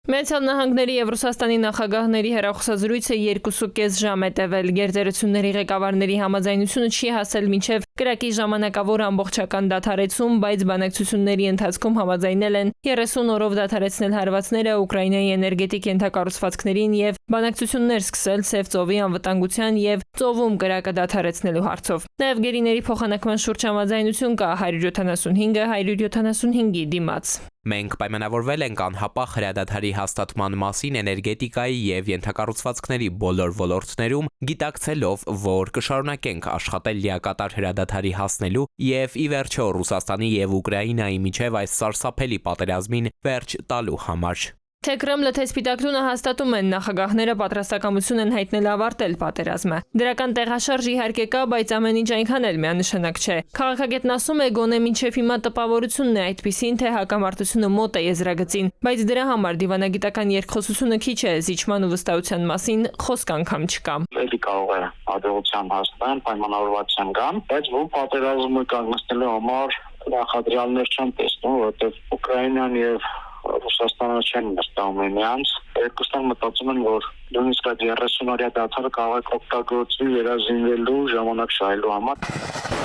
Միացյալ Նահանգների և Ռուսաստանի նախագահների հեռախոսազրույցը 2.5 ժամ է տևել։ Գերտերությունների ղեկավարների համաձայնությունը չի հասել մինչև կրակի ժամանակավոր ամբողջական դադարեցում, բայց բանակցությունների ընթացքում համաձայնել են 30 օրով դադարեցնել հարվածները Ուկրաինայի էներգետիկ ենթակառուցվածքներին և բանակցություններ սկսել Սև ծովի անվտանգության և ծովում կրակը դադարեցնելու հարցով։ Նաև գերիների փոխանակման շուրջ համաձայնություն կա 175-175-ի դիմաց։ Մենք պայմանավորվել ենք անհապաղ հրադադարի հաստատման մասին էներգետիկայի և ենթակառուցվածքների բոլոր ոլորտներում, գիտակցելով, որ կշարունակենք աշխատել լիակատար հրադադարի հասնելու և ի վերջո Ռուսաստանի և Ուկրաինայի միջև այս սարսափելի պատերազմին վերջ տալու համար։ Թե Կրեմլը, թե Սպիտակ տունը հաստատում են, նախագահները պատրաստակամություն են հայտնել ավարտել պատերազմը։ Դրական տեղաշարժ իհարկե կա, բայց ամեն ինչ այնքան էլ միանշանակ չէ։ Քաղաքագետն ասում է, գոնե մինչև հիմա տպավորությունն է այդպիսին, թե հակամարտությունը մոտ է եզրագծին, բայց դրա համար դիվանագիտական երկխոսությունը քիչ է, զիջման ու վստահության մասին խոսք անգամ չկա։ Էլի կարող է հաջողության հասնել, պայմանավորվածության կան, բայց որ պատերազմը կանգնեցնելու համար նախադրյալներ չեն տեսնում, որովհետև Ուկրաինան եւ Ռուսաստանը չեն նստում միմյանց, երկուսն մտածում են, որ նույնիսկ այդ 30-օրյա դադարը կարող է օգտագործվի վերազինվելու ժամանակ շահելու համար։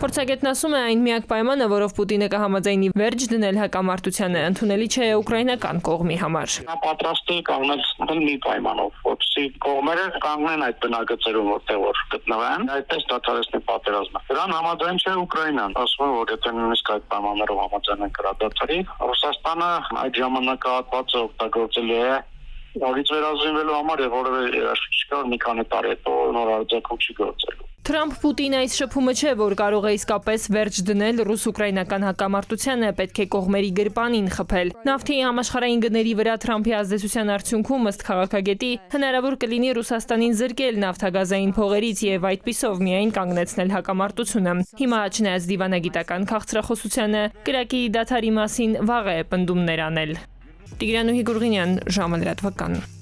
Փորձագետն ասում է, այն միակ պայմանը, որով Պուտինը կհամաձայնի վերջ դնել հակամարտությանը, ընդունելի չէ ուկրաինական կողմի համար։ Նա պատրաստ է կանգնել մի պայմանով, որպեսզի կողմերը կանգնեն այդ բնակաձերում, որտեղ որ գտնվեն, այդպես դադարեցնի պատերազմը։ Դրան համաձայն չէ Ուկրաինան, ասում է, որ եթե նույնիսկ այդ պայմաններով համաձայնեն կրադադարի, Ռուսաստանը այդ ժամանակահատվածը օգտագործելու է նորից վերազինվելու համար եւ որևէ երաշխիք չկա, որ մի քանի տարի հետո նոր արձակում չի գործելու։ Թրամփ-Պուտին այս շփումը չէ, որ կարող է իսկապես վերջ դնել ռուս-ուկրաինական հակամարտությանը, պետք է կողմերի գրպանին խփել։ Նավթի համաշխարհային գների վրա Թրամփի ազդեցության արդյունքում, ըստ քաղաքագետի, հնարավոր կլինի Ռուսաստանին զրկել նավթագազային փողերից եւ այդպիսով միայն կանգնեցնել հակամարտությունը։ Հիմա չնայած դիվանագիտական քաղցրախոսությանը, կրակի դադարի մասին վաղ է պնդումներ անել։ Տիգրան Գուրգինյան, ժամը լրատվական։